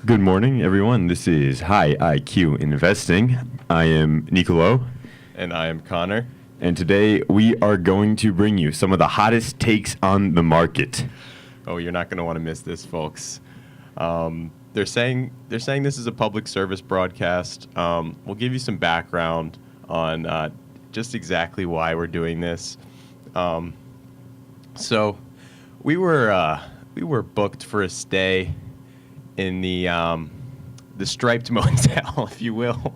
Good morning, everyone. This is High IQ Investing. I am Nicolo. And I am Connor. And today we are going to bring you some of the hottest takes on the market. Oh, you're not going to want to miss this, folks. They're saying this is a public service broadcast. We'll give you some background on just exactly why we're doing this. So we were booked for a stay in the striped motel, if you will.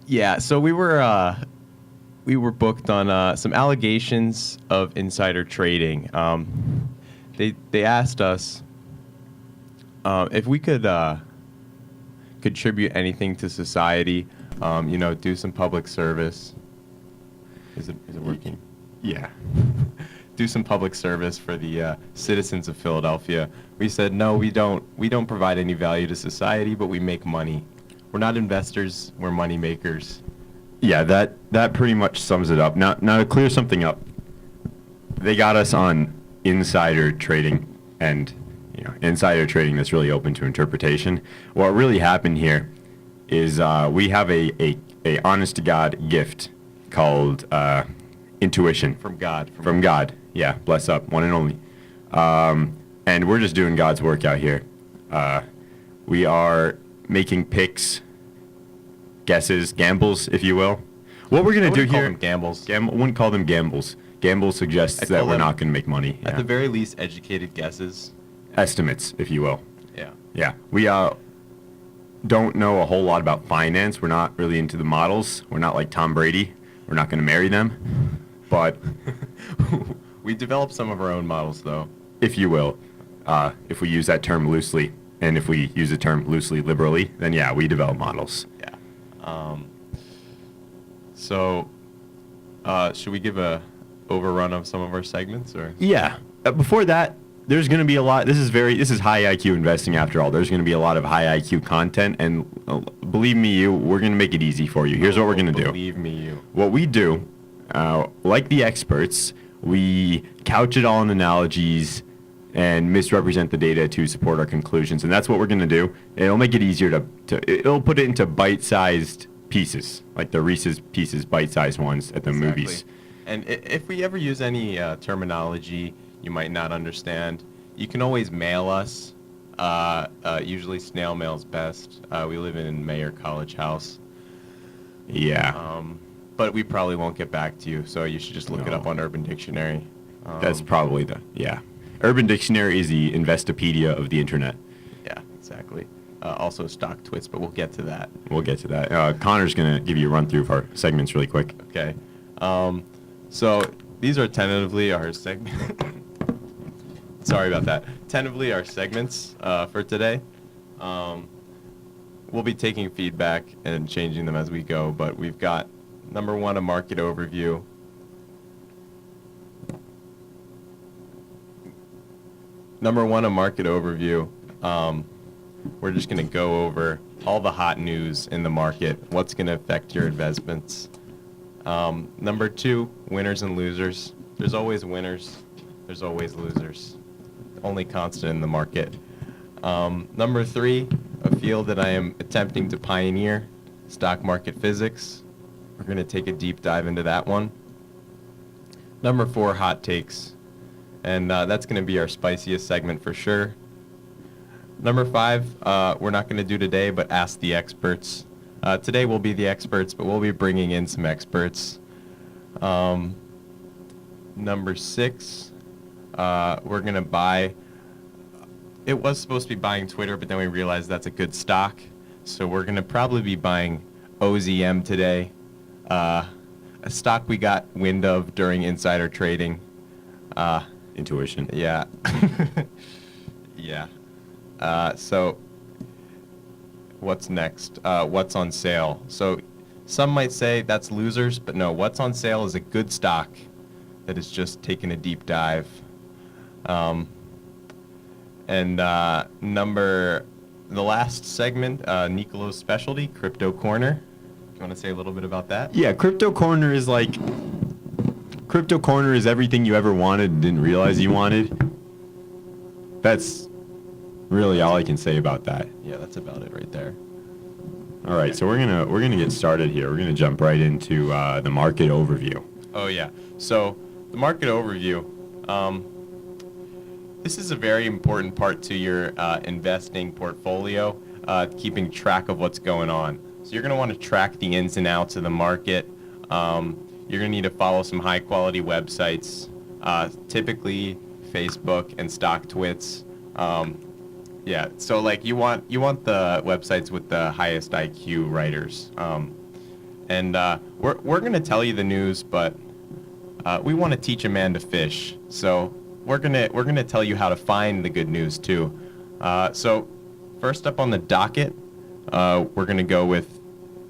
Yeah, so we were booked on some allegations of insider trading. They asked us if we could contribute anything to society, do some public service. Is it working? Yeah. Do some public service for the citizens of Philadelphia. We said, no, we don't provide any value to society, but we make money. We're not investors, we're money makers. Yeah, that pretty much sums it up. Now to clear something up, they got us on insider trading, and insider trading that's really open to interpretation. What really happened here is we have a honest to God gift called intuition. From God. From God. Yeah, bless up, one and only. And we're just doing God's work out here. We are making picks, guesses, gambles, if you will. What we're going to do here... I wouldn't call them gambles. I wouldn't call them gambles. Gamble suggests that we're not going to make money. At the very least, educated guesses. Estimates, if you will. Yeah. Yeah. We don't know a whole lot about finance. We're not really into the models. We're not like Tom Brady. We're not going to marry them. But... We developed some of our own models, though. If you will. If we use that term loosely, and if we use the term loosely liberally, then yeah, we develop models. Yeah. So, should we give a overrun of some of our segments, or? Yeah. Before that, there's going to be a lot. This is high IQ investing after all. There's going to be a lot of high IQ content, and believe me, we're going to make it easy for you. Here's what we're going to do. Believe me, you. What we do, like the experts, we couch it all in analogies and misrepresent the data to support our conclusions, and that's what we're going to do. It'll make it easier it'll put it into bite-sized pieces, like the Reese's Pieces bite-sized ones at the movies. And if we ever use any terminology you might not understand, you can always mail us. Usually snail mail's best. We live in Mayer College House. Yeah. But we probably won't get back to you, so you should just look it up on Urban Dictionary. That's probably Urban Dictionary is the Investopedia of the internet. Yeah, exactly. Also stock twits, but we'll get to that. We'll get to that. Connor's going to give you a run-through of our segments really quick. Okay. So these are tentatively our segments. Sorry about that. Tentatively our segments for today. We'll be taking feedback and changing them as we go, but we've got number one, a market overview. We're just going to go over all the hot news in the market, what's going to affect your investments. Number two, winners and losers. There's always winners. There's always losers. Only constant in the market. Number three, a field that I am attempting to pioneer, stock market physics. We're going to take a deep dive into that one. Number four, hot takes. And that's going to be our spiciest segment for sure. Number five, we're not going to do today, but ask the experts. Today we'll be the experts, but we'll be bringing in some experts. Number six, we're going to buy. It was supposed to be buying Twitter, but then we realized that's a good stock. So we're going to probably be buying OZM today. A stock we got wind of during insider trading. Intuition. Yeah. Yeah. So what's next? What's on sale? So some might say that's losers, but no, what's on sale is a good stock that is just taking a deep dive. The last segment, Nicolo's specialty, Crypto Corner. Do you want to say a little bit about that? Yeah, Crypto Corner is everything you ever wanted and didn't realize you wanted. That's really all I can say about that. Yeah, that's about it right there. All right, so we're gonna get started here. We're gonna jump right into the market overview. Oh yeah. So the market overview. This is a very important part to your investing portfolio, keeping track of what's going on. So you're going to want to track the ins and outs of the market. You're going to need to follow some high quality websites, typically Facebook and StockTwits. Yeah, so like you want the websites with the highest IQ writers. And we're going to tell you the news, but we want to teach a man to fish. So we're gonna tell you how to find the good news too. So first up on the docket, we're gonna go with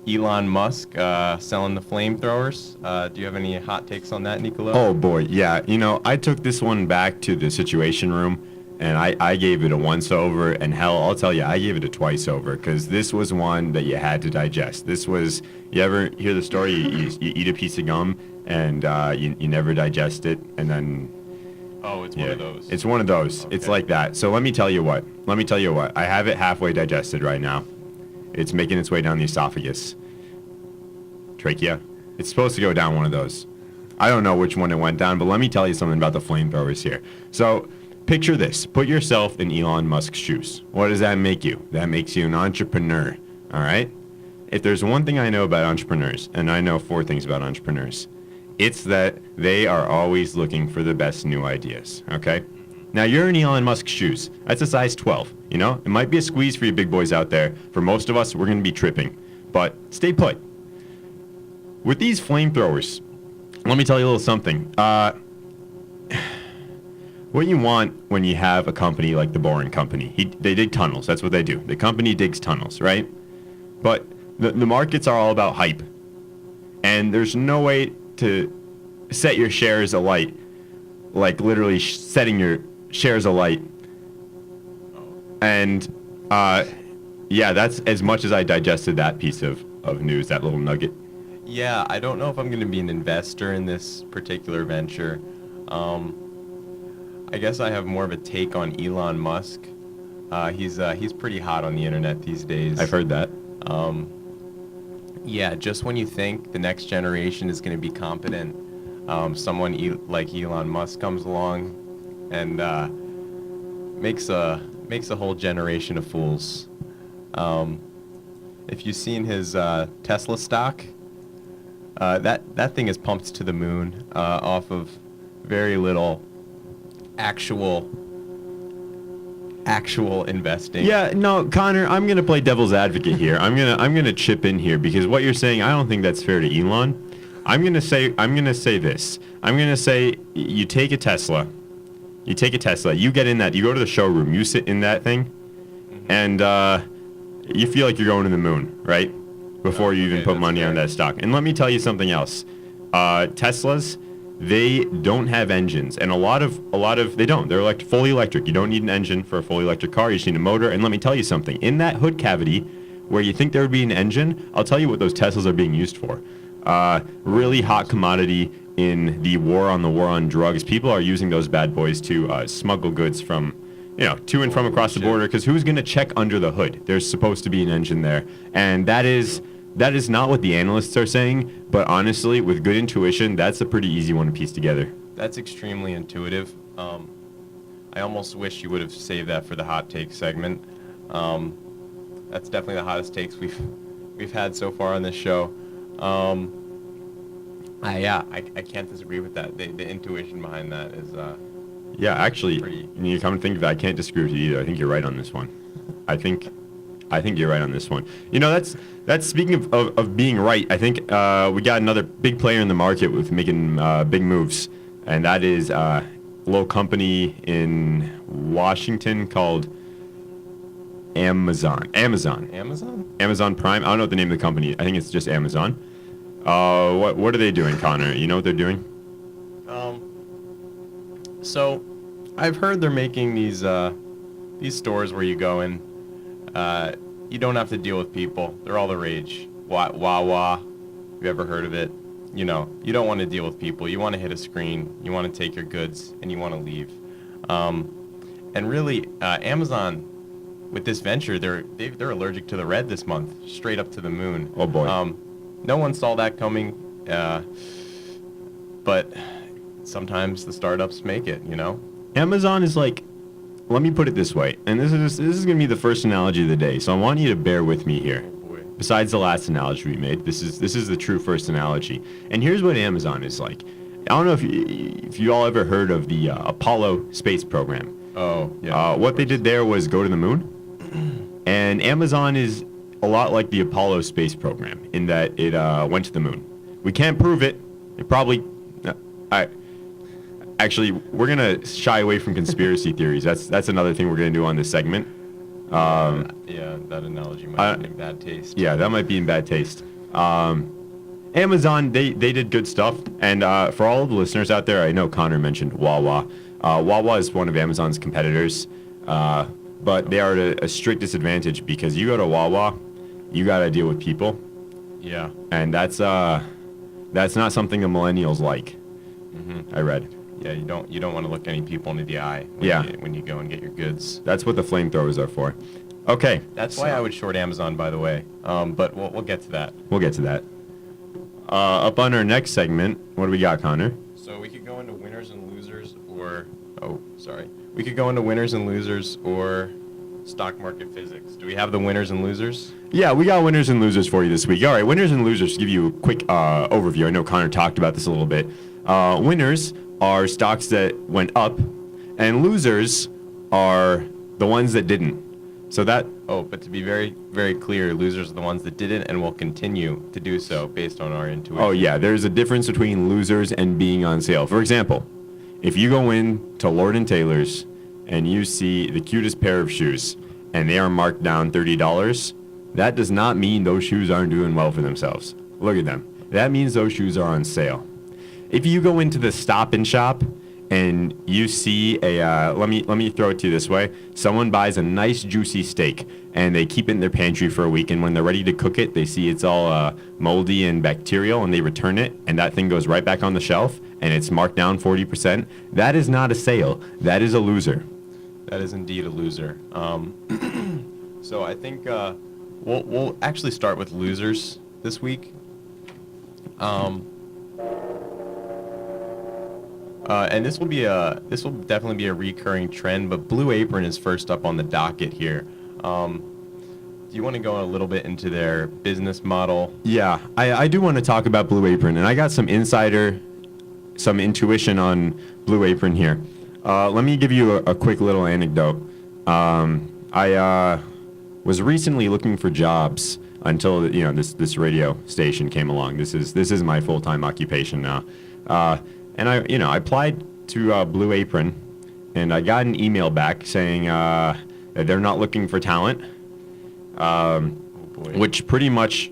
Elon Musk selling the flamethrowers. Do you have any hot takes on that, Nicolo? Oh boy, yeah. You know, I took this one back to the Situation Room, and I gave it a once over, and hell, I'll tell you, I gave it a twice over, because this was one that you had to digest. This was, you ever hear the story? You eat a piece of gum, and you never digest it, and then. Oh, it's one of those. It's one of those. Okay. It's like that. So let me tell you what. I have it halfway digested right now. It's making its way down the esophagus. Trachea. It's supposed to go down one of those. I don't know which one it went down, but let me tell you something about the flamethrowers here. So picture this. Put yourself in Elon Musk's shoes. What does that make you? That makes you an entrepreneur. All right? If there's one thing I know about entrepreneurs, and I know 4 things about entrepreneurs, it's that they are always looking for the best new ideas, okay? Now, you're in Elon Musk's shoes. That's a size 12, you know? It might be a squeeze for you big boys out there. For most of us, we're going to be tripping. But stay put. With these flamethrowers, let me tell you a little something. What you want when you have a company like the Boring Company, they dig tunnels. That's what they do. The company digs tunnels, right? But the markets are all about hype. And there's no way to set your shares alight, like literally setting your shares alight. And yeah, that's as much as I digested that piece of news, that little nugget. Yeah, I don't know if I'm going to be an investor in this particular venture. I guess I have more of a take on Elon Musk. He's pretty hot on the internet these days. I've heard that. Yeah, just when you think the next generation is going to be competent, someone like Elon Musk comes along and makes a whole generation of fools. If you've seen his Tesla stock, that thing is pumped to the moon off of very little actual investing. Yeah, no, Connor, I'm gonna play devil's advocate here. I'm gonna chip in here because what you're saying, I don't think that's fair to Elon. I'm gonna say this. I'm gonna say you take a Tesla, you get in that, you go to the showroom, you sit in that thing, and you feel like you're going to the moon, right? Before you even put money on that stock. And let me tell you something else. Teslas, they don't have engines, and a lot of they don't. They're fully electric. You don't need an engine for a fully electric car. You just need a motor. And let me tell you something. In that hood cavity, where you think there would be an engine, I'll tell you what those Teslas are being used for. Really hot commodity in the war on drugs. People are using those bad boys to smuggle goods from, to and from across the border. Because who's going to check under the hood? There's supposed to be an engine there, and that is not what the analysts are saying, but honestly, with good intuition, that's a pretty easy one to piece together. That's extremely intuitive. I almost wish you would have saved that for the hot take segment. That's definitely the hottest takes we've had so far on this show. I can't disagree with that. The intuition behind that is yeah, actually, when you come to think of it, I can't disagree with you either. I think you're right on this one. I think you're right on this one. That's speaking of being right. I think we got another big player in the market with making big moves, and that is a little company in Washington called Amazon. Amazon Prime. I don't know what the name of the company. I think it's just Amazon. What are they doing, Connor? You know what they're doing? So I've heard they're making these stores where you go in. You don't have to deal with people. They're all the rage. Wawa. You ever heard of it? You don't want to deal with people. You want to hit a screen. You want to take your goods and you want to leave. And really, Amazon with this venture, they're allergic to the red this month, straight up to the moon. Oh, boy. No one saw that coming, but sometimes the startups make it, you know? Amazon is like, let me put it this way, and this is going to be the first analogy of the day, so I want you to bear with me here. Oh, boy. Besides the last analogy we made, this is the true first analogy. And here's what Amazon is like. I don't know if you all ever heard of the Apollo space program. Oh, yeah. What they did there was go to the moon. And Amazon is a lot like the Apollo space program in that it went to the moon. We can't prove it. It probably... Actually, we're going to shy away from conspiracy theories. That's another thing we're going to do on this segment. Yeah, that analogy might be in bad taste. Yeah, that might be in bad taste. Amazon, they did good stuff. And for all of the listeners out there, I know Connor mentioned Wawa. Wawa is one of Amazon's competitors, but they are at a strict disadvantage because you go to Wawa, you got to deal with people. Yeah. And that's not something the millennials like. Mm-hmm. I read. Yeah, you don't want to look any people into the eye when you go and get your goods. That's what the flamethrowers are for. Okay. That's why I would short Amazon, by the way. But we'll get to that. We'll get to that. Up on our next segment, what do we got, Connor? So we could go into winners and losers, we could go into winners and losers or stock market physics. Do we have the winners and losers? Yeah, we got winners and losers for you this week. All right, winners and losers. To give you a quick overview, I know Connor talked about this a little bit. Winners are stocks that went up, and losers are the ones that didn't. So that... Oh, but to be very, very clear, losers are the ones that didn't and will continue to do so based on our intuition. Oh, yeah, there's a difference between losers and being on sale. For example, if you go in to Lord & Taylor's and you see the cutest pair of shoes and they are marked down $30, that does not mean those shoes aren't doing well for themselves. Look at them. That means those shoes are on sale. If you go into the Stop and Shop and you see let me throw it to you this way. Someone buys a nice juicy steak and they keep it in their pantry for a week, and when they're ready to cook it, they see it's all moldy and bacterial, and they return it, and that thing goes right back on the shelf, and it's marked down 40%. That is not a sale. That is a loser. That is indeed a loser. So I think we'll actually start with losers this week. And this will definitely be a recurring trend, but Blue Apron is first up on the docket here. Do you want to go a little bit into their business model? Yeah, I do want to talk about Blue Apron, and I got some intuition on Blue Apron here. Let me give you a quick little anecdote. I was recently looking for jobs until this radio station came along. This is my full-time occupation now. And I applied to Blue Apron, and I got an email back saying that they're not looking for talent, which pretty much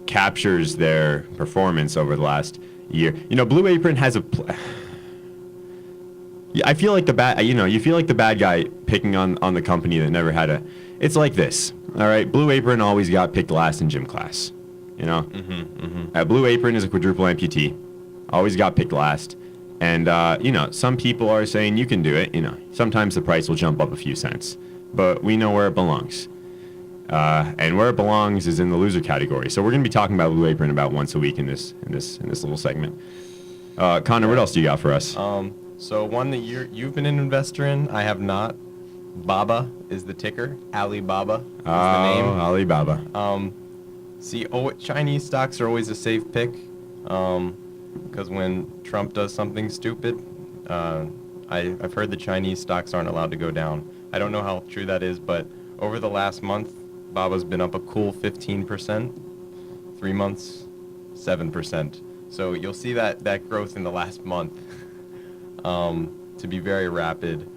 captures their performance over the last year. Blue Apron has I feel like you feel like the bad guy picking on the company that never had it's like this, all right? Blue Apron always got picked last in gym class, Blue Apron is a quadruple amputee. Always got picked last. And, some people are saying you can do it. Sometimes the price will jump up a few cents. But we know where it belongs. And where it belongs is in the loser category. So we're going to be talking about Blue Apron about once a week in this little segment. Connor, what else do you got for us? So one that you've been an investor in, I have not. Baba is the ticker. Alibaba is the name. Alibaba. Chinese stocks are always a safe pick. Because when Trump does something stupid, I've heard the Chinese stocks aren't allowed to go down. I don't know how true that is, but over the last month, Baba's been up a cool 15%. 3 months, 7%. So you'll see that growth in the last month to be very rapid.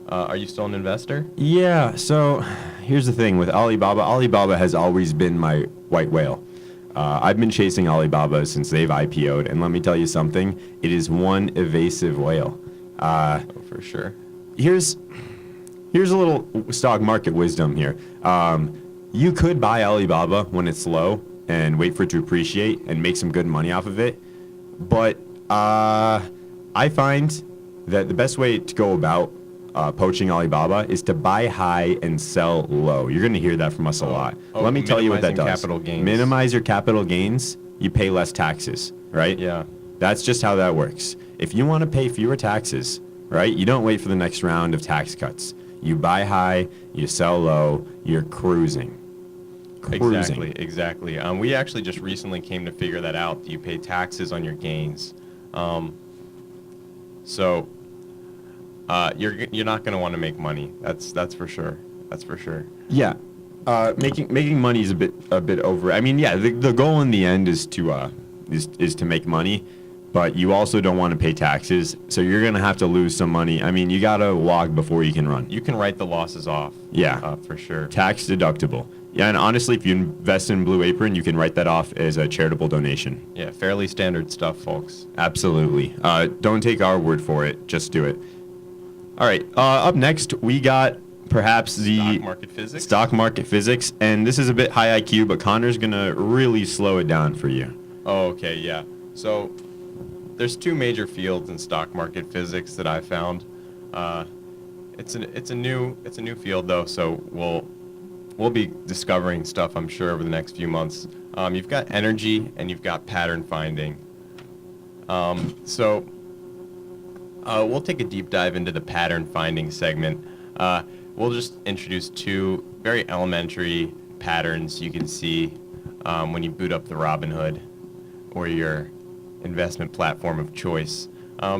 Are you still an investor? Yeah, so here's the thing with Alibaba. Alibaba has always been my white whale. I've been chasing Alibaba since they've IPO'd, and let me tell you something, it is one evasive whale. Oh, for sure. Here's a little stock market wisdom here. You could buy Alibaba when it's low and wait for it to appreciate and make some good money off of it, but I find that the best way to go about poaching Alibaba is to buy high and sell low. You're going to hear that from us a lot. Let me tell you what that minimizing does. capital gains. Minimize your capital gains, you pay less taxes, right? Yeah. That's just how that works. If you want to pay fewer taxes, right, you don't wait for the next round of tax cuts. You buy high, you sell low, you're cruising. Exactly. We actually just recently came to figure that out. You pay taxes on your gains. So you're not going to want to make money. That's for sure. That's for sure. Yeah. Making money is a bit over. I mean, yeah, the goal in the end is to make money, but you also don't want to pay taxes, so you're gonna have to lose some money. I mean, you gotta walk before you can run. You can write the losses off. Yeah. For sure. Tax deductible. Yeah, and honestly, if you invest in Blue Apron, you can write that off as a charitable donation. Yeah, fairly standard stuff, folks. Absolutely. Don't take our word for it. Just do it. All right. Up next, we got perhaps the Stock market physics. stock market physics, and this is a bit high IQ, but Connor's gonna really slow it down for you. Oh, okay, yeah. So there's two major fields in stock market physics that I found. It's a new field though, so we'll be discovering stuff, I'm sure, over the next few months. You've got energy and you've got pattern finding. So we'll take a deep dive into the pattern finding segment. We'll just introduce two very elementary patterns you can see when you boot up the Robinhood or your investment platform of choice.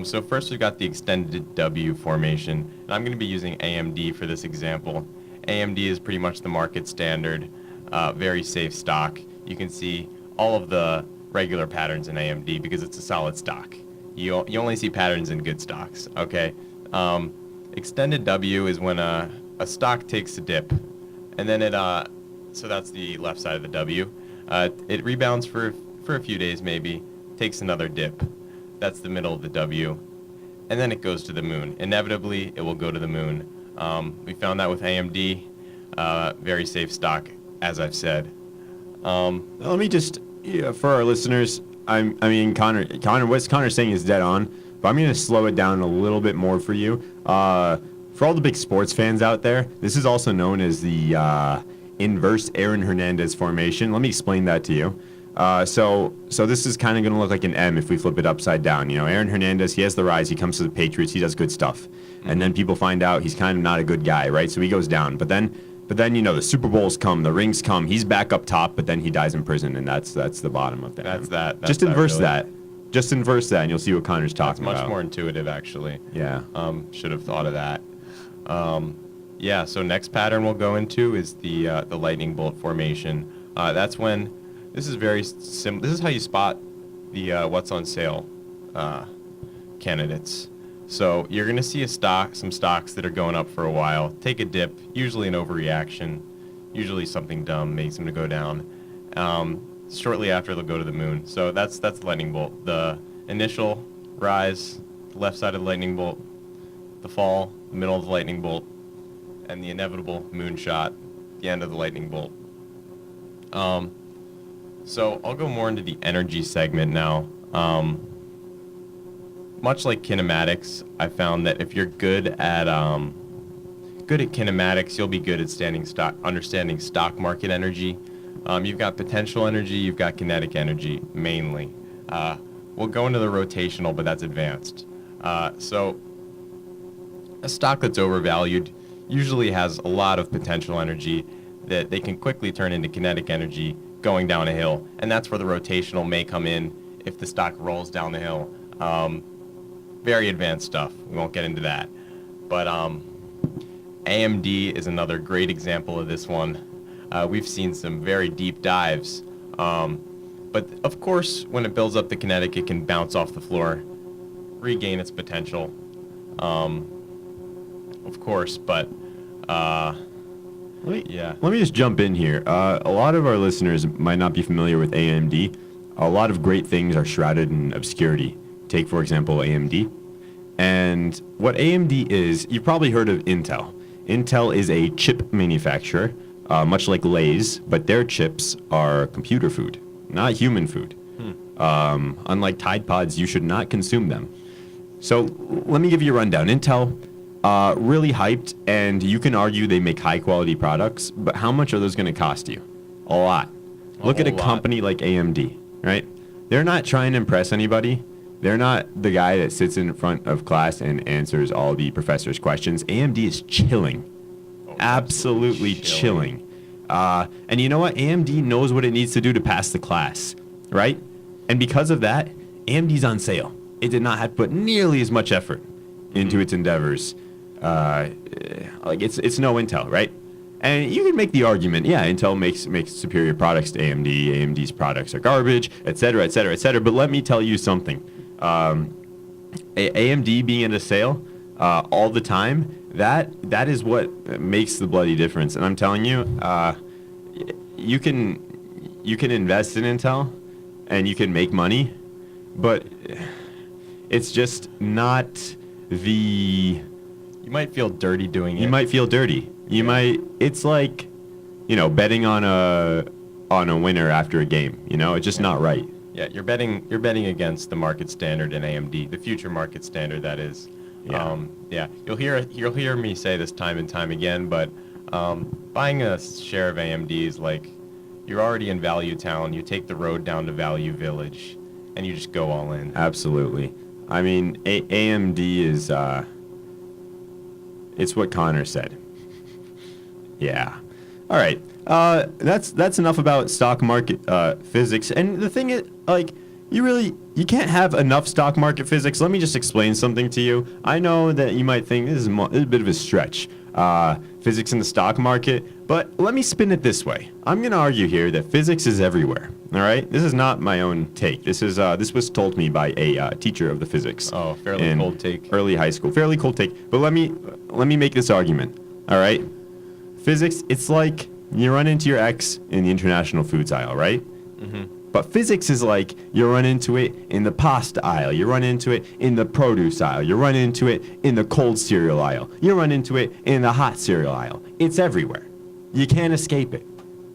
So first we've got the extended W formation, and I'm going to be using AMD for this example. AMD is pretty much the market standard, very safe stock. You can see all of the regular patterns in AMD because it's a solid stock. You only see patterns in good stocks, okay? Extended W is when a stock takes a dip, and then so that's the left side of the W. It rebounds for a few days maybe, takes another dip. That's the middle of the W, and then it goes to the moon. Inevitably, it will go to the moon. We found that with AMD, very safe stock, as I've said. Let me just, for our listeners, I mean, Connor, what Connor's saying is dead on, but I'm going to slow it down a little bit more for you. For all the big sports fans out there, this is also known as the inverse Aaron Hernandez formation. Let me explain that to you. So this is kind of going to look like an M if we flip it upside down. You know, Aaron Hernandez, he has the rise. He comes to the Patriots. He does good stuff. And then people find out he's kind of not a good guy, right? So he goes down. But then, you know, the Super Bowls come, the rings come. He's back up top, but then he dies in prison, and that's the bottom of that. Just inverse that. Just inverse that, and you'll see what Connor's talking about. It's much more intuitive, actually. Yeah. Should have thought of that. Yeah. So next pattern we'll go into is the lightning bolt formation. That's when this is very simple. This is how you spot the what's on sale candidates. So you're going to see some stocks that are going up for a while, take a dip, usually an overreaction, usually something dumb makes them to go down. Shortly after, they'll go to the moon. So that's the lightning bolt. The initial rise, the left side of the lightning bolt, the fall, the middle of the lightning bolt, and the inevitable moonshot, the end of the lightning bolt. So I'll go more into the energy segment now. Much like kinematics, I found that if you're good at kinematics, you'll be good at understanding stock market energy. You've got potential energy, you've got kinetic energy, mainly. We'll go into the rotational, but that's advanced. So a stock that's overvalued usually has a lot of potential energy that they can quickly turn into kinetic energy going down a hill, and that's where the rotational may come in if the stock rolls down the hill. Very advanced stuff. We won't get into that. But AMD is another great example of this one. We've seen some very deep dives. But of course, when it builds up the kinetic, it can bounce off the floor, regain its potential. Of course, but yeah. Let me just jump in here. A lot of our listeners might not be familiar with AMD. A lot of great things are shrouded in obscurity. Take, for example, AMD. And what AMD is, you've probably heard of Intel. Intel is a chip manufacturer, much like Lay's, but their chips are computer food, not human food. Unlike Tide Pods, you should not consume them. So let me give you a rundown. Intel, really hyped, and you can argue they make high quality products, but how much are those going to cost you? A lot. Look at a whole lot. company like AMD, right? They're not trying to impress anybody. They're not the guy that sits in front of class and answers all the professor's questions. AMD is chilling. Oh, Absolutely chilling. And you know what? AMD knows what it needs to do to pass the class, right? And because of that, AMD's on sale. It did not have to put nearly as much effort into its endeavors. Like it's no Intel, right? And you can make the argument, yeah, Intel makes superior products to AMD. AMD's products are garbage, et cetera, et cetera, et cetera. But let me tell you something. AMD being in a sale all the time, that is what makes the bloody difference. And I'm telling you, you can invest in Intel and you can make money, but it's just not the. You might feel dirty doing it. You might feel dirty. You might. It's like, betting on a winner after a game. It's just not right. Yeah, you're betting against the market standard in AMD, the future market standard that is. Yeah. You'll hear me say this time and time again, but buying a share of AMD is like you're already in Value Town. You take the road down to Value Village, and you just go all in. Absolutely. I mean, AMD is. It's what Connor said. Yeah. All right. That's enough about stock market physics. And the thing is, like, you can't have enough stock market physics. Let me just explain something to you. I know that you might think this is a bit of a stretch, physics in the stock market, but let me spin it this way. I'm going to argue here that physics is everywhere. All right. This is not my own take. This was told me by a teacher of the physics. Oh, fairly cold take. Early high school. Fairly cold take. But let me make this argument. All right. Physics, it's like you run into your ex in the international foods aisle, right? Mm-hmm. But physics is like you run into it in the pasta aisle, you run into it in the produce aisle, you run into it in the cold cereal aisle, you run into it in the hot cereal aisle. It's everywhere. You can't escape it.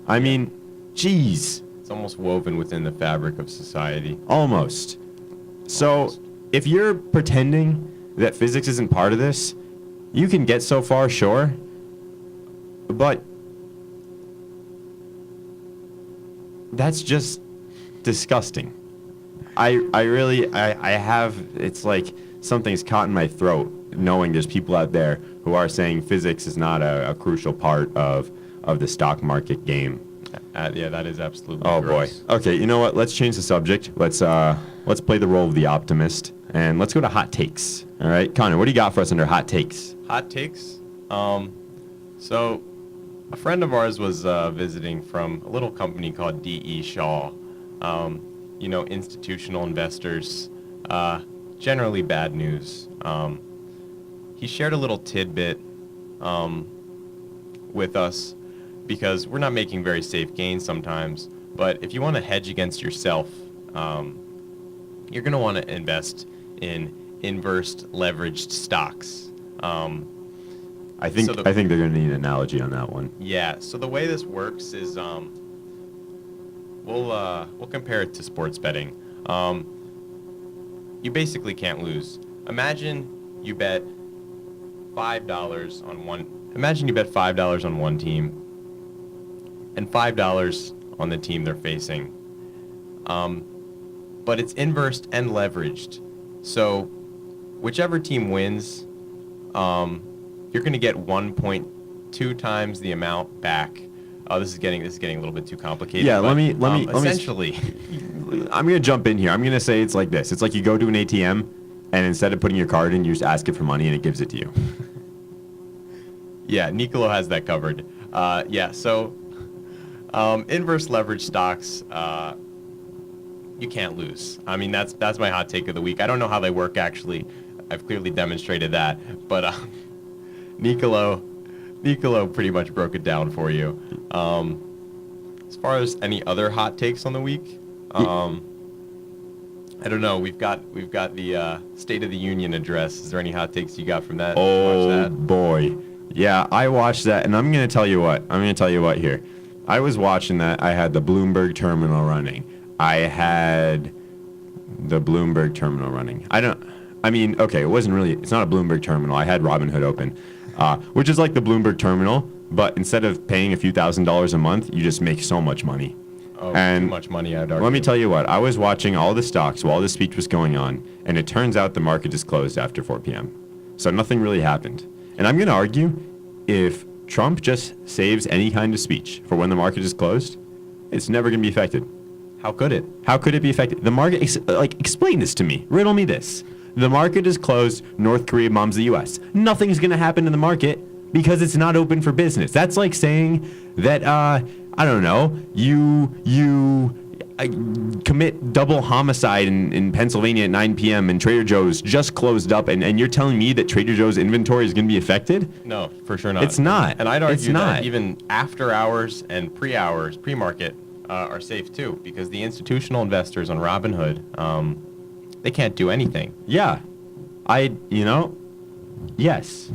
I mean, geez. It's almost woven within the fabric of society. Almost. So if you're pretending that physics isn't part of this, you can get so far, sure. But that's just disgusting. I have, it's like something's caught in my throat knowing there's people out there who are saying physics is not a crucial part of the stock market game. Yeah, that is absolutely Oh gross. boy. Okay, you know what? Let's change the subject. Let's play the role of the optimist and let's go to hot takes. All right, Connor, what do you got for us under hot takes? Hot takes? So a friend of ours was visiting from a little company called D.E. Shaw. Institutional investors, generally bad news. He shared a little tidbit with us because we're not making very safe gains sometimes, but if you want to hedge against yourself, you're going to want to invest in inversed leveraged stocks. I think they're going to need an analogy on that one. Yeah. So the way this works is we'll compare it to sports betting. You basically can't lose. Imagine you bet $5 on one. Imagine you bet $5 on one team and $5 on the team they're facing. But it's inversed and leveraged. So whichever team wins, you're going to get 1.2 times the amount back. This is getting a little bit too complicated. Yeah, but, let me essentially. I'm going to jump in here. I'm going to say it's like this. It's like you go to an ATM and instead of putting your card in, you just ask it for money and it gives it to you. Yeah, Nicolo has that covered. So inverse leverage stocks, you can't lose. I mean, that's my hot take of the week. I don't know how they work, actually. I've clearly demonstrated that. But Nicolo pretty much broke it down for you. As far as any other hot takes on the week, I don't know. We've got the State of the Union address. Is there any hot takes you got from that? Oh, Watch that. boy. Yeah, I watched that, and I'm going to tell you what here. I was watching that. I had the Bloomberg terminal running. I I mean, okay, it's not a Bloomberg terminal. I had Robinhood open, which is like the Bloomberg terminal, but instead of paying a few $1,000s a month, you just make so much money. Oh, And too much money, I'd argue. let me tell you what, I was watching all the stocks while this speech was going on, and it turns out the market just closed after 4 p.m. So nothing really happened. And I'm going to argue, if Trump just saves any kind of speech for when the market is closed, it's never going to be affected. How could it? How could it be affected? The market, explain this to me. Riddle me this. The market is closed. North Korea bombs the U.S. Nothing's going to happen in the market because it's not open for business. That's like saying that, I don't know, you commit double homicide in Pennsylvania at 9 p.m. and Trader Joe's just closed up, and you're telling me that Trader Joe's inventory is going to be affected? No, for sure not. It's not. And I'd argue It's not. that even after hours and pre-hours, pre-market, are safe too, because the institutional investors on Robinhood, they can't do anything. Yeah. Yes.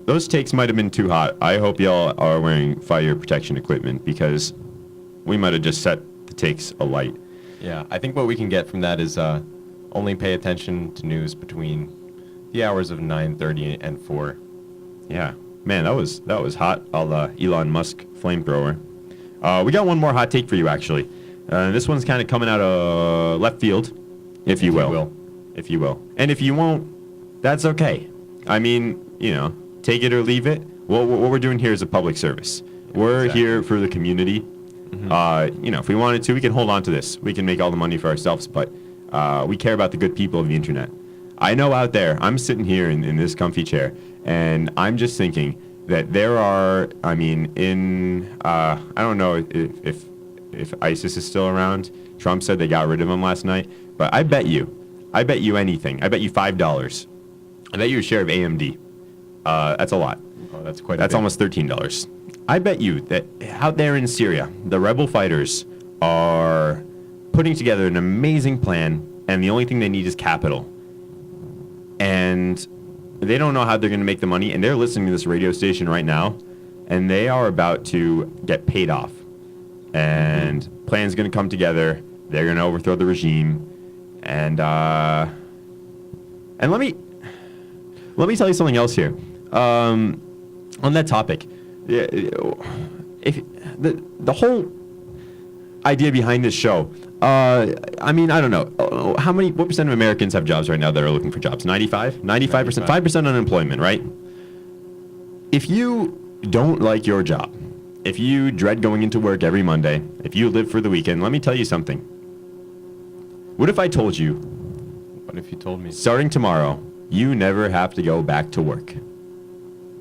Those takes might have been too hot. I hope y'all are wearing fire protection equipment because we might have just set the takes alight. Yeah, I think what we can get from that is only pay attention to news between the hours of 9:30 and 4. Yeah. Man, that was hot. All the Elon Musk flamethrower. We got one more hot take for you, actually. This one's kind of coming out of left field, if you will. If you will. And if you won't, that's okay. I mean, take it or leave it. What we're doing here is a public service. We're Exactly. here for the community. If we wanted to, we can hold on to this. We can make all the money for ourselves, but we care about the good people of the internet. I know out there, I'm sitting here in this comfy chair, and I'm just thinking that there are, I don't know if ISIS is still around. Trump said they got rid of him last night, but I bet you anything. I bet you $5. I bet you a share of AMD. That's a lot. Oh, that's quite. That's a bit. almost $13. I bet you that out there in Syria, the rebel fighters are putting together an amazing plan, and the only thing they need is capital. And they don't know how they're going to make the money, and they're listening to this radio station right now, and they are about to get paid off. And plan's going to come together. They're going to overthrow the regime, and let me tell you something else here. On that topic, if the whole idea behind this show, I don't know. What percent of Americans have jobs right now that are looking for jobs? 95%? 5% unemployment, right? If you don't like your job, if you dread going into work every Monday, if you live for the weekend, let me tell you something. What if I told you, What if you told me? starting tomorrow, you never have to go back to work?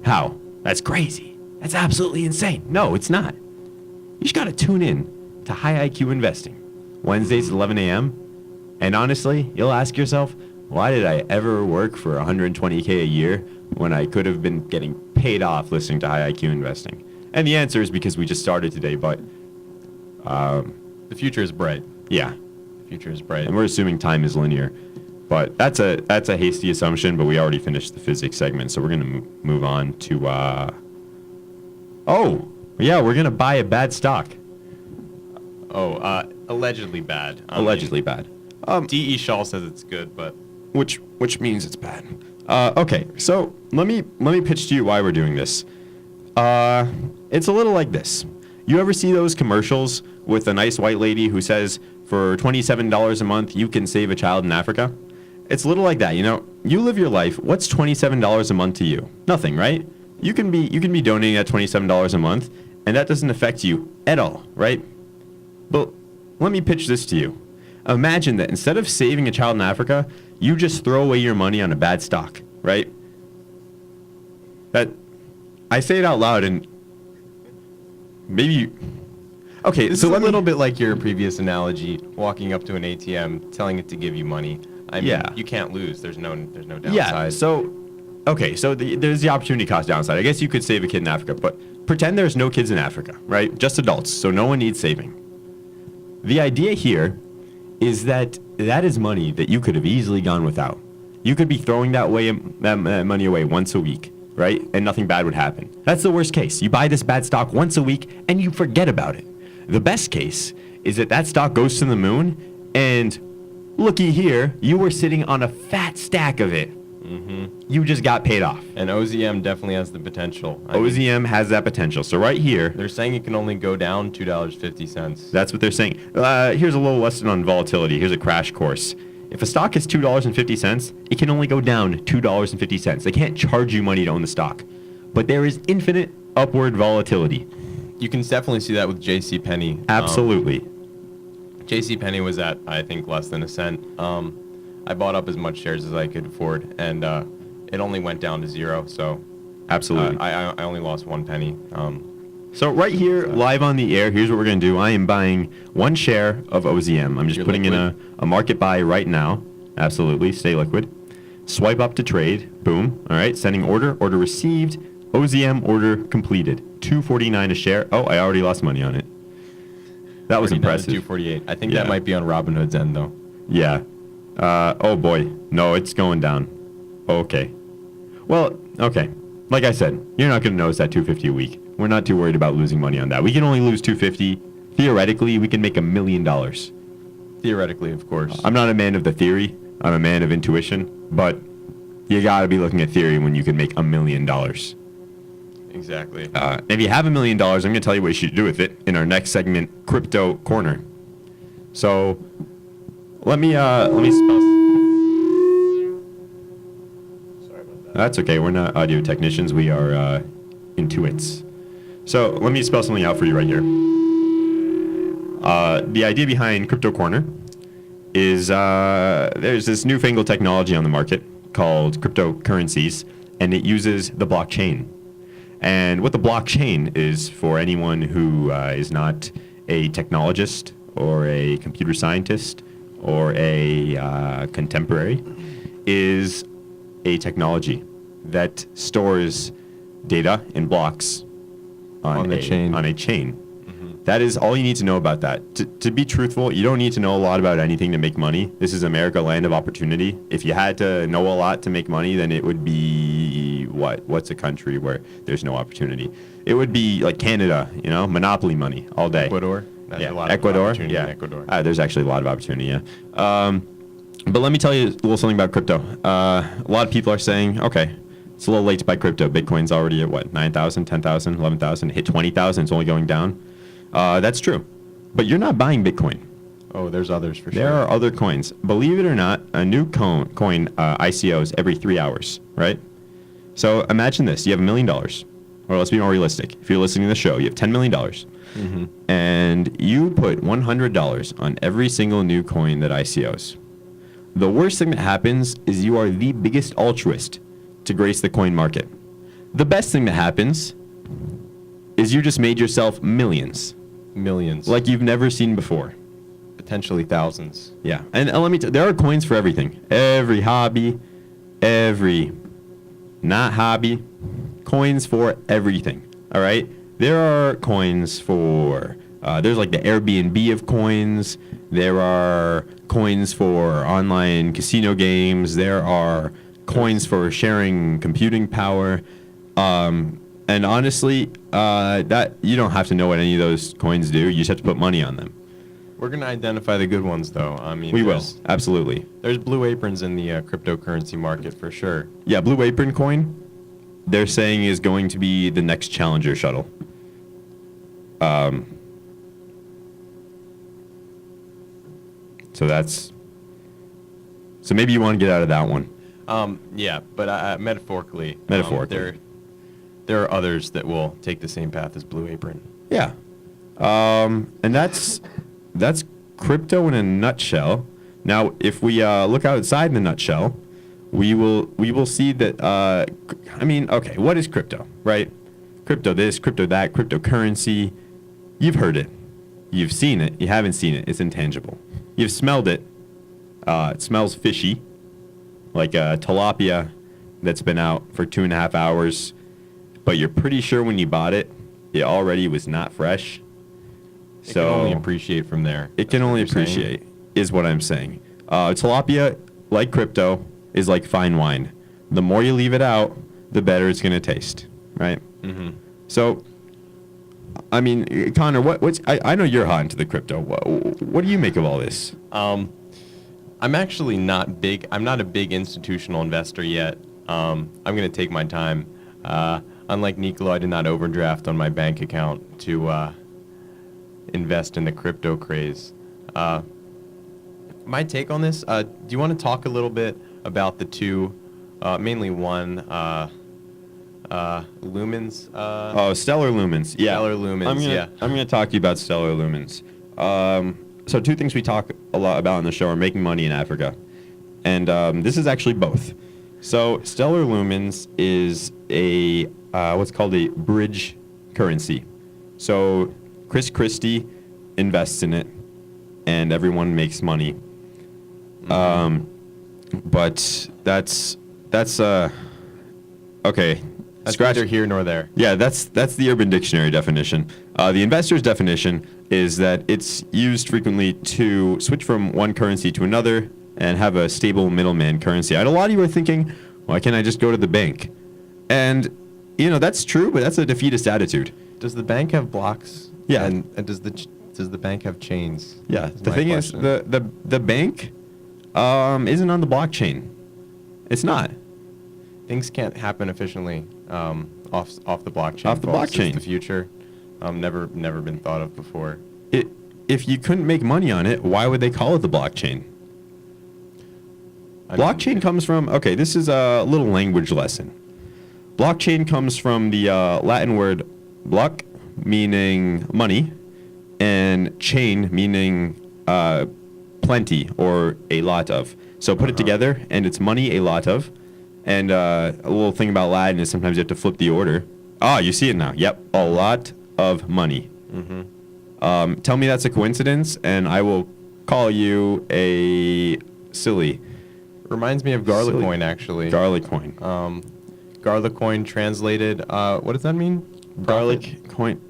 How? That's crazy. That's absolutely insane. No, it's not. You just got to tune in to High IQ Investing, Wednesdays at 11 a.m. And honestly, you'll ask yourself, why did I ever work for $120K a year when I could have been getting paid off listening to High IQ Investing? And the answer is because we just started today, but The future is bright. yeah. The future is bright. And we're assuming time is linear. But that's a hasty assumption, but we already finished the physics segment, so we're going to move on to, we're going to buy a bad stock. Allegedly bad. Allegedly bad. D.E. Shaw says it's good, but Which means it's bad. Okay, so let me pitch to you why we're doing this. It's a little like this. You ever see those commercials with a nice white lady who says, for $27 a month, you can save a child in Africa? It's a little like that, You live your life. What's $27 a month to you? Nothing, right? You can be donating that $27 a month, and that doesn't affect you at all, right? But let me pitch this to you. Imagine that instead of saving a child in Africa, you just throw away your money on a bad stock, right? That I say it out loud, and maybe you. Okay, this so is a let me- little bit like your previous analogy, walking up to an ATM, telling it to give you money. I mean, Yeah. you can't lose. There's no downside. Yeah. So there's the opportunity cost downside. I guess you could save a kid in Africa, but pretend there's no kids in Africa, right? Just adults, so no one needs saving. The idea here is that is money that you could have easily gone without. You could be throwing that money away once a week, right? And nothing bad would happen. That's the worst case. You buy this bad stock once a week and you forget about it. The best case is that stock goes to the moon and looky here, you were sitting on a fat stack of it. You just got paid off. And OZM definitely has the potential. I mean, OZM has that potential. So right here, they're saying it can only go down $2.50. that's what they're saying. Here's a little lesson on volatility. Here's a crash course. If a stock is $2.50, it can only go down $2.50. They can't charge you money to own the stock. But there is infinite upward volatility. You can definitely see that with JCPenney. Absolutely. JCPenney was at, I think, less than a cent. I bought up as much shares as I could afford, and it only went down to 0. So Absolutely. I only lost 1 penny. So right here, live on the air, here's what we're going to do. I am buying 1 share of OZM. I'm just You're putting in liquid? a market buy right now. Absolutely. Stay liquid. Swipe up to trade. Boom. All right. Sending order. Order received. OZM order completed. $2.49 a share. Oh, I already lost money on it. That was Already down to impressive. $2.48. I think Yeah. that might be on Robinhood's end, though. Yeah. Oh boy. No, it's going down. Okay. Well, okay. Like I said, you're not going to notice that 250 a week. We're not too worried about losing money on that. We can only lose 250. Theoretically, we can make $1 million. Theoretically, of course. I'm not a man of the theory. I'm a man of intuition. But you got to be looking at theory when you can make $1 million. Exactly. If you have $1 million, I'm going to tell you what you should do with it in our next segment, Crypto Corner. So let me spell. Sorry about that. That's okay. We're not audio technicians. We are intuits. So let me spell something out for you right here. The idea behind Crypto Corner is there's this newfangled technology on the market called cryptocurrencies, and it uses the blockchain. And what the blockchain is, for anyone who is not a technologist or a computer scientist or a contemporary, is a technology that stores data in blocks on the chain. On a chain. That is all you need to know about that. To be truthful, you don't need to know a lot about anything to make money. This is America, land of opportunity. If you had to know a lot to make money, then it would be what? What's a country where there's no opportunity? It would be like Canada, monopoly money all day. Ecuador. There's Yeah, a lot Ecuador. Of opportunity Yeah, in Ecuador. There's actually a lot of opportunity. Yeah. But let me tell you a little something about crypto. A lot of people are saying, okay, it's a little late to buy crypto. Bitcoin's already at what? 9,000, 10,000, 11,000. Hit 20,000. It's only going down. That's true. But you're not buying Bitcoin. Oh, there's others for sure. There are other coins. Believe it or not, a new coin ICOs every 3 hours, right? So imagine this. You have $1 million. Or let's be more realistic. If you're listening to the show, you have $10 million. And you put $100 on every single new coin that ICOs. The worst thing that happens is you are the biggest altruist to grace the coin market. The best thing that happens is you just made yourself millions, Millions. like you've never seen before. potentially thousands. Yeah, and let me there are coins for everything. Every hobby, every not hobby, coins for everything. All right, there are coins for there's like the Airbnb of coins. There are coins for online casino games. There are coins for sharing computing power. And honestly, that you don't have to know what any of those coins do. You just have to put money on them. We're going to identify the good ones, though. I mean, We will, there's- absolutely. There's blue aprons in the cryptocurrency market for sure. Yeah, Blue Apron coin, they're saying is going to be the next Challenger shuttle. So maybe you want to get out of that one. Yeah, but metaphorically, Metaphorically. there are others that will take the same path as Blue Apron. Yeah. And that's crypto in a nutshell. Now, if we look outside the nutshell, we will see that. Okay, what is crypto, right? Crypto this, crypto that, cryptocurrency. You've heard it, you've seen it, you haven't seen it. It's intangible. You've smelled it. It smells fishy, like a tilapia that's been out for 2.5 hours, but you're pretty sure when you bought it, it already was not fresh. It can only appreciate from there. It can That's what only you're saying? appreciate, is what I'm saying. Tilapia, like crypto, is like fine wine. The more you leave it out, the better it's going to taste, right? Mm-hmm. So, I mean, Connor, I know you're hot into the crypto. What do you make of all this? I'm actually not big. I'm not a big institutional investor yet. I'm going to take my time. Unlike Nicolo, I did not overdraft on my bank account to invest in the crypto craze. My take on this, do you want to talk a little bit about the two, mainly one, Lumens? Oh, Stellar Lumens. Yeah. Stellar Lumens, yeah. I'm gonna talk to you about Stellar Lumens. So two things we talk a lot about on the show are making money in Africa, and this is actually both. So Stellar Lumens is a what's called a bridge currency. So Chris Christie invests in it, and everyone makes money. But that's okay. That's Scratch neither here nor there. Yeah, that's the Urban Dictionary definition. The investor's definition is that it's used frequently to switch from one currency to another and have a stable middleman currency. And a lot of you are thinking, why can't I just go to the bank? And, that's true, but that's a defeatist attitude. Does the bank have blocks? Yeah. And does the bank have chains? Yeah, Is the my thing question. is, the bank isn't on the blockchain. It's not. Things can't happen efficiently off the blockchain. Off the Folks. blockchain. It's the future. Never been thought of before. If you couldn't make money on it, why would they call it the blockchain? Blockchain comes from, okay, this is a little language lesson. Blockchain comes from the Latin word block, meaning money, and chain, meaning plenty or a lot of. So put it together, and it's money, a lot of. And a little thing about Latin is sometimes you have to flip the order. Ah, you see it now. Yep, a lot of money. Tell me that's a coincidence, and I will call you a silly. Reminds me of Garlic Silly. Coin, actually. Garlic coin. Garlic Coin translated. What does that mean? Garlic coin.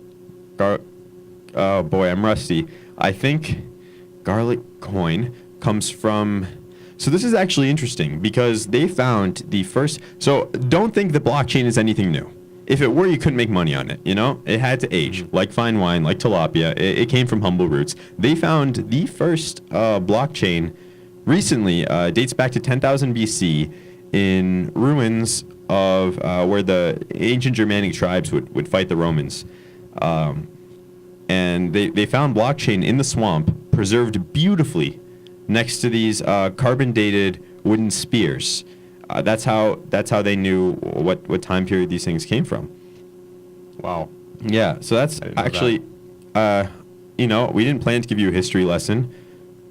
Oh boy, I'm rusty. I think garlic coin comes from. So this is actually interesting because they found the first. So don't think the blockchain is anything new. If it were, you couldn't make money on it. It had to age, like fine wine, like tilapia. It came from humble roots. They found the first blockchain recently. Dates back to 10,000 BC in ruins of where the ancient Germanic tribes would fight the Romans. And they found blockchain in the swamp, preserved beautifully next to these carbon-dated wooden spears. That's how they knew what time period these things came from. Wow. Yeah, so that's I didn't know actually, we didn't plan to give you a history lesson,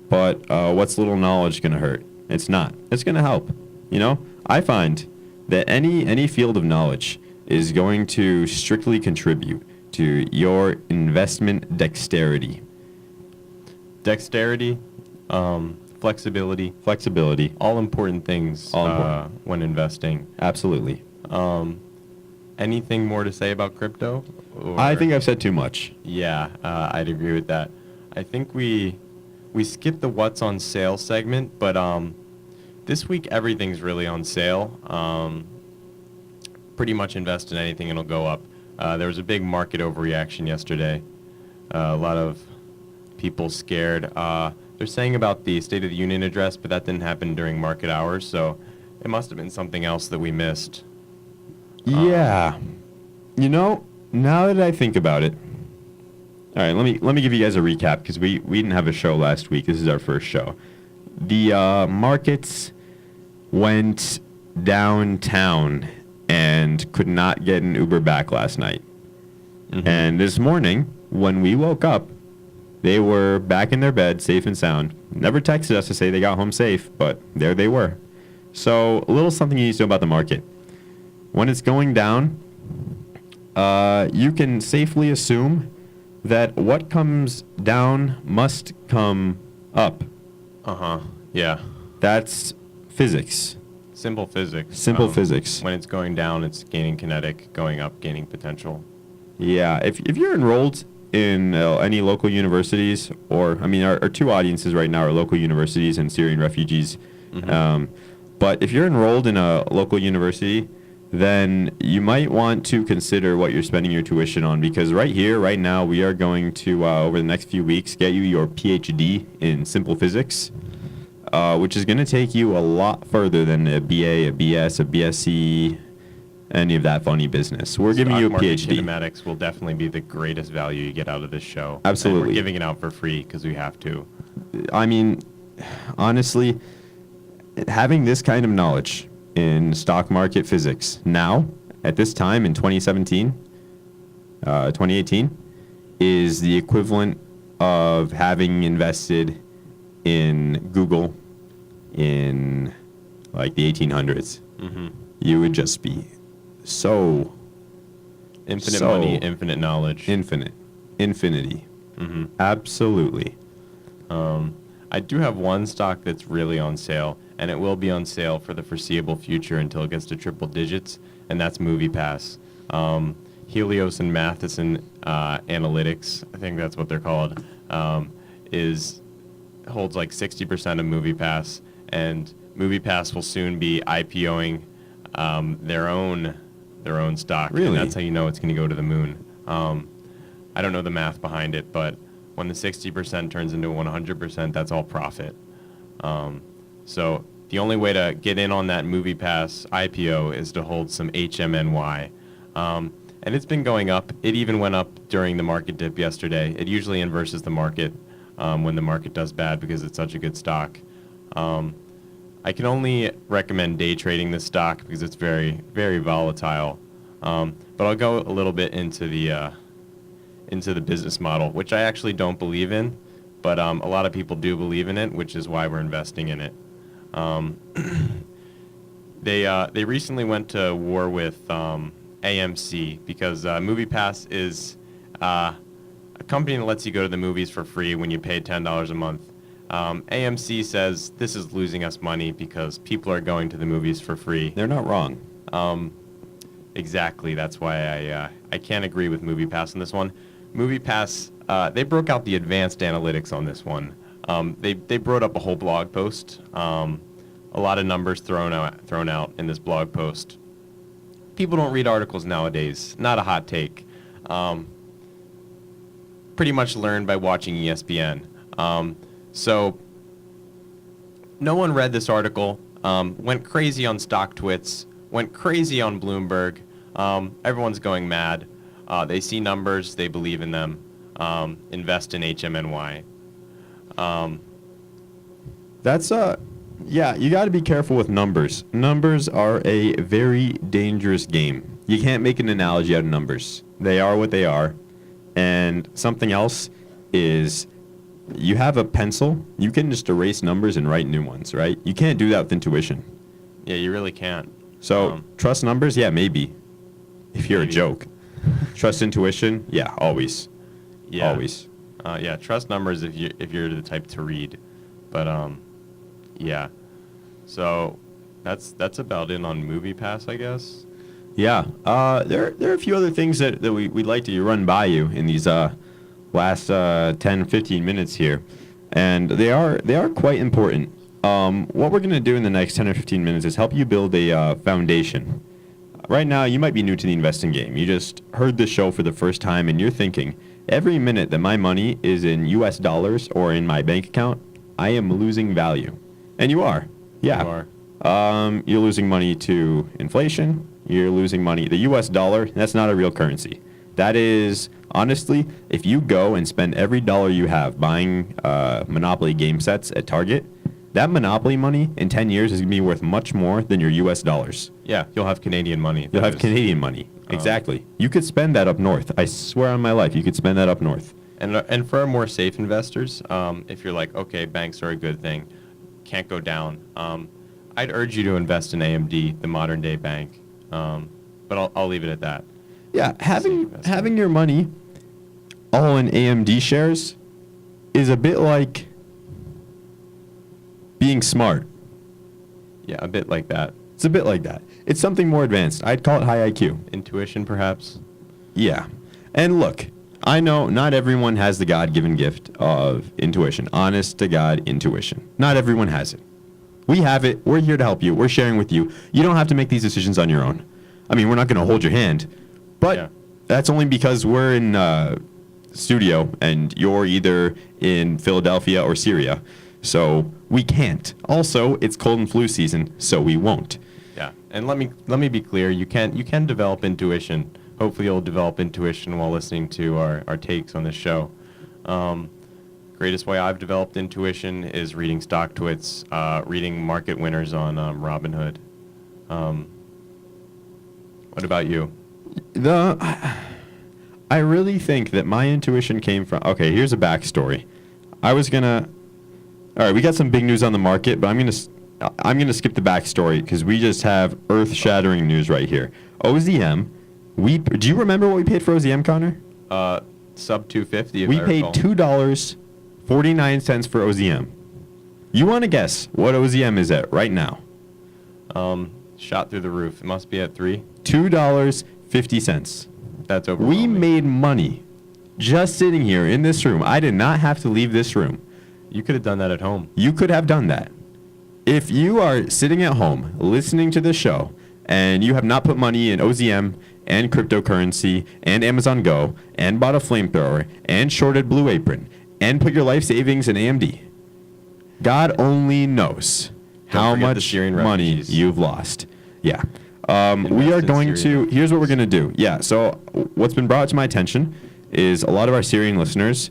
but what's little knowledge going to hurt? It's not. It's going to help. I find that any field of knowledge is going to strictly contribute to your investment dexterity. Dexterity, flexibility, all important things All important. when investing. Absolutely. Anything more to say about crypto? I think I've said too much. Yeah, I'd agree with that. I think we skipped the what's on sale segment, but this week everything's really on sale. Pretty much invest in anything and it'll go up. There was a big market overreaction yesterday. A lot of people scared. They're saying about the State of the Union address, but that didn't happen during market hours, so it must have been something else that we missed. Yeah. Now that I think about it, all right, let me give you guys a recap because we didn't have a show last week. This is our first show. The markets went downtown and could not get an Uber back last night. And this morning, when we woke up, they were back in their bed, safe and sound. Never texted us to say they got home safe, but there they were. So a little something you need to know about the market. When it's going down, you can safely assume that what comes down must come up. Yeah. That's physics. Simple physics. Simple physics. When it's going down, it's gaining kinetic. Going up, gaining potential. Yeah, if you're enrolled in any local universities, or, our two audiences right now are local universities and Syrian refugees. But if you're enrolled in a local university, then you might want to consider what you're spending your tuition on, because right here, right now, we are going to, over the next few weeks, get you your PhD in simple physics. which is going to take you a lot further than a BA, a BS, a BSc, any of that funny business. We're giving you a Stock market PhD. kinematics will definitely be the greatest value you get out of this show. Absolutely. And we're giving it out for free because we have to. I mean, honestly, having this kind of knowledge in stock market physics now, at this time in 2017, 2018, is the equivalent of having invested in Google in like the 1800s. Mm-hmm. You would just be so Infinite So- money, infinite knowledge. infinity. Mm-hmm. Absolutely. I do have one stock that's really on sale, and it will be on sale for the foreseeable future until it gets to triple digits, and that's MoviePass. Helios and Matheson Analytics, I think that's what they're called, holds like 60% of MoviePass, and MoviePass will soon be IPOing their own stock. Really? And that's how you know it's going to go to the moon. I don't know the math behind it, but when the 60% turns into 100%, that's all profit. So the only way to get in on that MoviePass IPO is to hold some HMNY. And it's been going up. It even went up during the market dip yesterday. It usually inverses the market when the market does bad because it's such a good stock. I can only recommend day trading this stock because it's very, very volatile. But I'll go a little bit into the business model, which I actually don't believe in, but a lot of people do believe in it, which is why we're investing in it. They recently went to war with AMC because MoviePass is a company that lets you go to the movies for free when you pay $10 a month. AMC says this is losing us money because people are going to the movies for free. They're not wrong. Exactly. That's why I can't agree with MoviePass on this one. MoviePass, they broke out the advanced analytics on this one. They brought up a whole blog post. A lot of numbers thrown out in this blog post. People don't read articles nowadays. Not a hot take. Pretty much learned by watching ESPN. So no one read this article. Went crazy on StockTwits. Went crazy on Bloomberg. Everyone's going mad. They see numbers. They believe in them. Invest in HMNY. That's yeah, you got to be careful with numbers. Numbers are a very dangerous game. You can't make an analogy out of numbers. They are what they are. And something else is you have a pencil, you can just erase numbers and write new ones, right? You can't do that with intuition. Yeah, you really can't. So, trust numbers? Yeah, maybe. If you're Maybe. a joke. Trust intuition? Yeah, always. Yeah. Always. Yeah, trust numbers if you're the type to read, but yeah. So that's about it on MoviePass, I guess. Yeah. There are a few other things that we'd like to run by you in these last 10, 15 minutes here. And they are quite important. What we're going to do in the next 10 or 15 minutes is help you build a foundation. Right now, you might be new to the investing game. You just heard this show for the first time and you're thinking, every minute that my money is in US dollars or in my bank account, I am losing value. And you are. Yeah. You are. You're losing money to inflation. You're losing money. The US dollar, that's not a real currency. That is, honestly, if you go and spend every dollar you have buying Monopoly game sets at Target, that Monopoly money in 10 years is going to be worth much more than your US dollars. Yeah, you'll have Canadian money. You'll That have is- Canadian money. Exactly. You could spend that up north. I swear on my life, you could spend that up north. And for our more safe investors, if you're like, okay, banks are a good thing, can't go down, I'd urge you to invest in AMD, the modern day bank. But I'll leave it at that. Yeah, having investment. having your money all in AMD shares is a bit like being smart. Yeah, a bit like that. It's a bit like that. It's something more advanced. I'd call it high IQ. Intuition, perhaps. Yeah. And look, I know not everyone has the God-given gift of intuition. Honest to God intuition. Not everyone has it. We have it. We're here to help you. We're sharing with you. You don't have to make these decisions on your own. I mean, we're not going to hold your hand, but Yeah. that's only because we're in studio and you're either in Philadelphia or Syria. So we can't. Also, it's cold and flu season, so we won't. Yeah, and let me be clear. You can develop intuition. Hopefully, you'll develop intuition while listening to our takes on this show. Greatest way I've developed intuition is reading StockTwits, reading market winners on Robinhood. What about you? I really think that my intuition came from. Okay, here's a backstory. All right, we got some big news on the market, but I'm gonna skip the backstory because we just have earth-shattering news right here. OZM. Do you remember what we paid for OZM, Connor? Sub 250. If We I paid recall. $2.49 for OZM. You want to guess what OZM is at right now? Shot through the roof. It must be at 3. $2.50. That's over. We made money just sitting here in this room. I did not have to leave this room. You could have done that at home. You could have done that. If you are sitting at home listening to the show and you have not put money in OZM and cryptocurrency and Amazon Go and bought a flamethrower and shorted Blue Apron and put your life savings in AMD, God only knows how forget the much Syrian money refugees. you've lost. Yeah. We Invest are in going Syrian to, here's what we're going to do. Yeah, so what's been brought to my attention is a lot of our Syrian listeners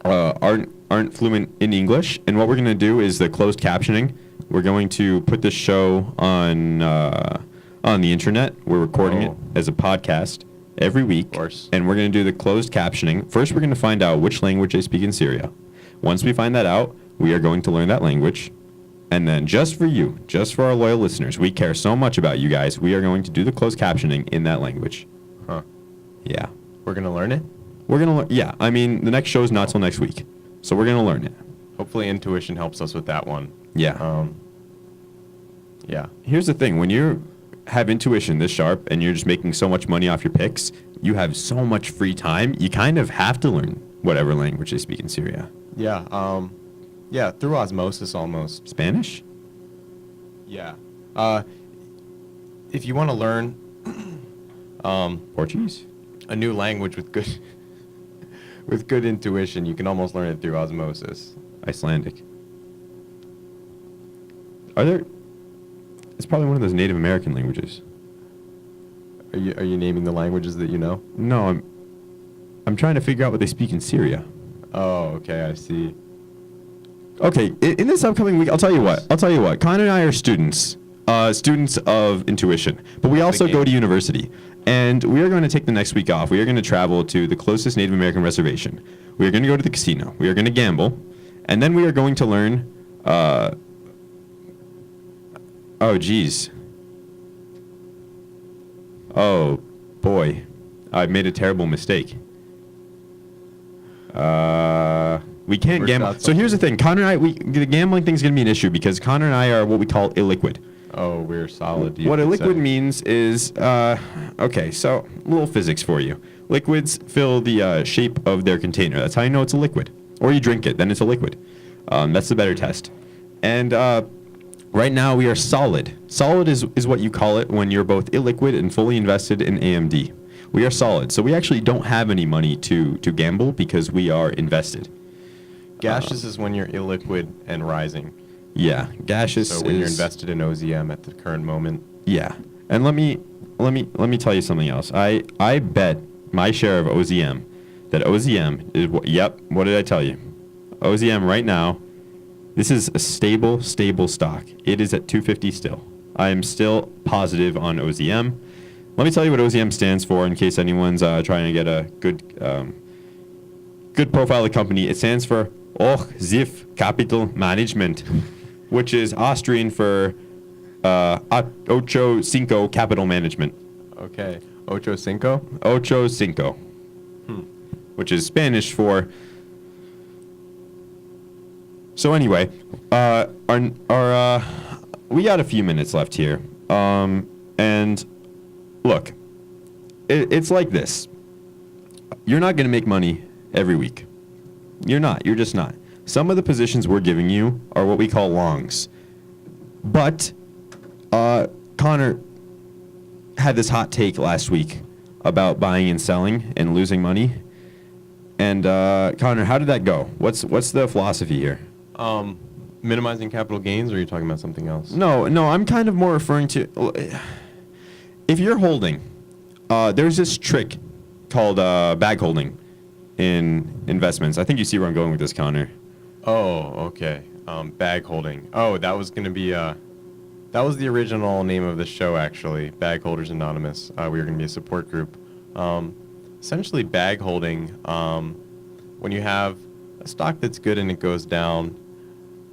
aren't fluent in English, and what we're going to do is the closed captioning. We're going to put this show on the internet. We're recording it as a podcast every week, Of course. and we're going to do the closed captioning. First, we're going to find out which language they speak in Syria. Once we find that out, we are going to learn that language. And then just for you, just for our loyal listeners, we care so much about you guys, we are going to do the closed captioning in that language. Huh. Yeah. We're going to learn it? We're going to, yeah, I mean, the next show is not till next week. So we're going to learn it. Hopefully intuition helps us with that one. Yeah. Yeah. Here's the thing. When you have intuition this sharp and you're just making so much money off your picks, you have so much free time, you kind of have to learn whatever language they speak in Syria. Yeah. Yeah, through osmosis almost. Spanish? Yeah. If you want to learn Portuguese? a new language with good with good intuition, you can almost learn it through osmosis. Icelandic. It's probably one of those Native American languages. Are you naming the languages that you know? No, I'm trying to figure out what they speak in Syria. Oh, okay, I see. Okay, in this upcoming week, I'll tell you what. Connor and I are students of intuition, but we also go to university. And we are going to take the next week off. We are going to travel to the closest Native American reservation. We are going to go to the casino. We are going to gamble. And then we are going to learn, oh, geez. Oh, boy. I made a terrible mistake. We can't Worked gamble. out So here's the thing. Connor and I, the gambling thing's going to be an issue because Connor and I are what we call illiquid. Oh, we're solid. What a liquid means is, okay, so a little physics for you. Liquids fill the shape of their container. That's how you know it's a liquid. Or you drink it, then it's a liquid. That's the better test. And right now we are solid. Solid is what you call it when you're both illiquid and fully invested in AMD. We are solid. So we actually don't have any money to gamble because we are invested. Gaseous is when you're illiquid and rising. Yeah, gaseous So when you're is- invested in OZM at the current moment. Yeah, and let me tell you something else. I bet my share of OZM that OZM is what. Yep. What did I tell you? OZM right now. This is a stable stock. It is at 250 still. I am still positive on OZM. Let me tell you what OZM stands for in case anyone's trying to get a good profile of the company. It stands for Ochzif Capital Management, which is Austrian for Ocho Cinco Capital Management. Okay. Ocho Cinco? Ocho Cinco, which is Spanish for. So anyway, we got a few minutes left here, and look, it's like this. You're not going to make money every week. You're not. You're just not. Some of the positions we're giving you are what we call longs. But Connor had this hot take last week about buying and selling and losing money. And Connor, how did that go? What's the philosophy here? Minimizing capital gains, or are you talking about something else? No, I'm kind of more referring to if you're holding. There's this trick called bag holding in investments. I think you see where I'm going with this, Connor. Oh, okay. Bag holding. Oh, that was going to be that was the original name of the show, actually. Bag Holders Anonymous. We were going to be a support group. Essentially, bag holding. When you have a stock that's good and it goes down,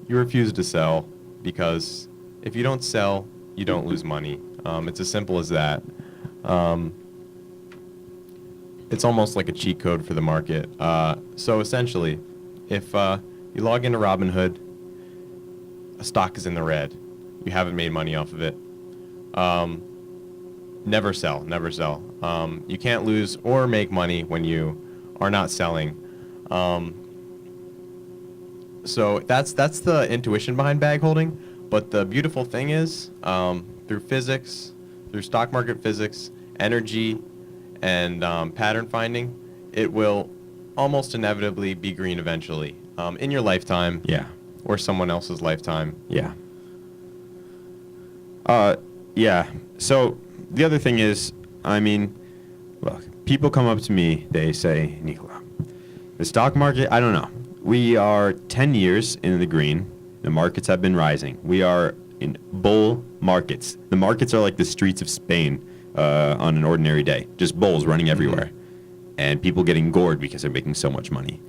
you refuse to sell, because if you don't sell, you don't lose money. It's as simple as that. It's almost like a cheat code for the market. So essentially, if you log into Robinhood, a stock is in the red, you haven't made money off of it, never sell. You can't lose or make money when you are not selling. So that's the intuition behind bag holding. But the beautiful thing is, through physics, through stock market physics, energy, and pattern finding, it will almost inevitably be green eventually, in your lifetime. Yeah. Or someone else's lifetime. Yeah. Yeah. So the other thing is, I mean, look, people come up to me, they say, Nikola, the stock market, I don't know. We are 10 years in the green. The markets have been rising. We are in bull markets. The markets are like the streets of Spain on an ordinary day. Just bulls running everywhere. And people getting gored because they're making so much money.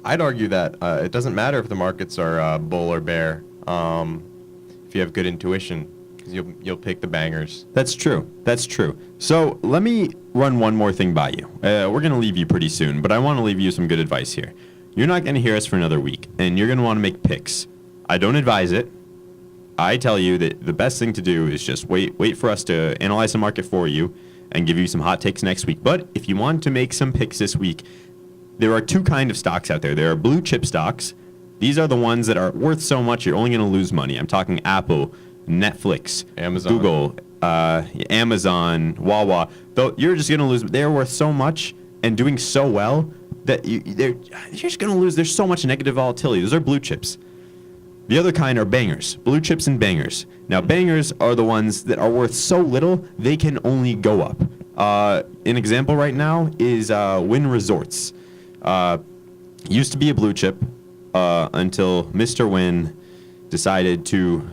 I'd argue that it doesn't matter if the markets are bull or bear, if you have good intuition, because you'll pick the bangers. That's true. So let me run one more thing by you. We're going to leave you pretty soon, but I want to leave you some good advice here. You're not going to hear us for another week, and you're going to want to make picks. I don't advise it. I tell you that the best thing to do is just wait for us to analyze the market for you and give you some hot takes next week. But if you want to make some picks this week, there are two kinds of stocks out there. There are blue chip stocks. These are the ones that are worth so much you're only going to lose money. I'm talking Apple, Netflix, Amazon. Google, Amazon, Wawa. Though you're just going to lose. They're worth so much and doing so well that you're just going to lose. There's so much negative volatility. Those are blue chips. The other kind are bangers, blue chips and bangers. Now, bangers are the ones that are worth so little they can only go up. An example right now is Wynn Resorts. Used to be a blue chip until Mr. Wynn decided to.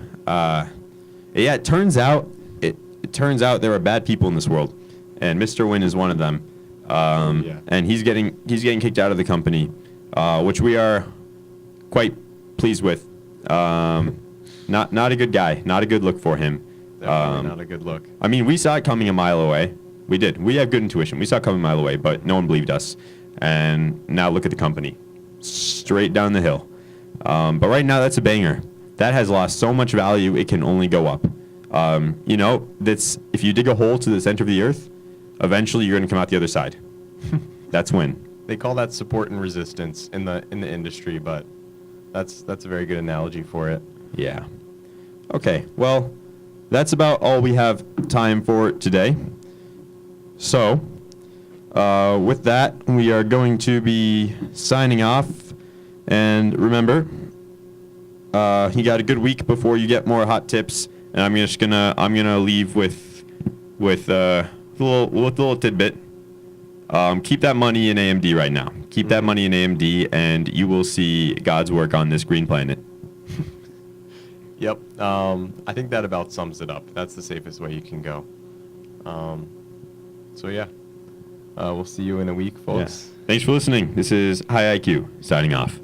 It turns out there are bad people in this world, and Mr. Wynn is one of them. And he's getting kicked out of the company, which we are quite pleased with. Not a good guy, not a good look for him. Definitely not a good look. I mean, we saw it coming a mile away. We did. We have good intuition. We saw it coming a mile away, but no one believed us. And now look at the company, straight down the hill. But right now, that's a banger. That has lost so much value, it can only go up. That's if you dig a hole to the center of the earth, eventually you're going to come out the other side. That's Wynn. They call that support and resistance in the industry, but that's a very good analogy for it. Yeah. Okay. Well, that's about all we have time for today. So, with that, we are going to be signing off. And remember, you got a good week before you get more hot tips. And I'm gonna leave with a little tidbit. Keep that money in AMD right now. Keep that money in AMD, and you will see God's work on this green planet. Yep. I think that about sums it up. That's the safest way you can go. So yeah, we'll see you in a week, folks. Yeah. Thanks for listening. This is High IQ signing off.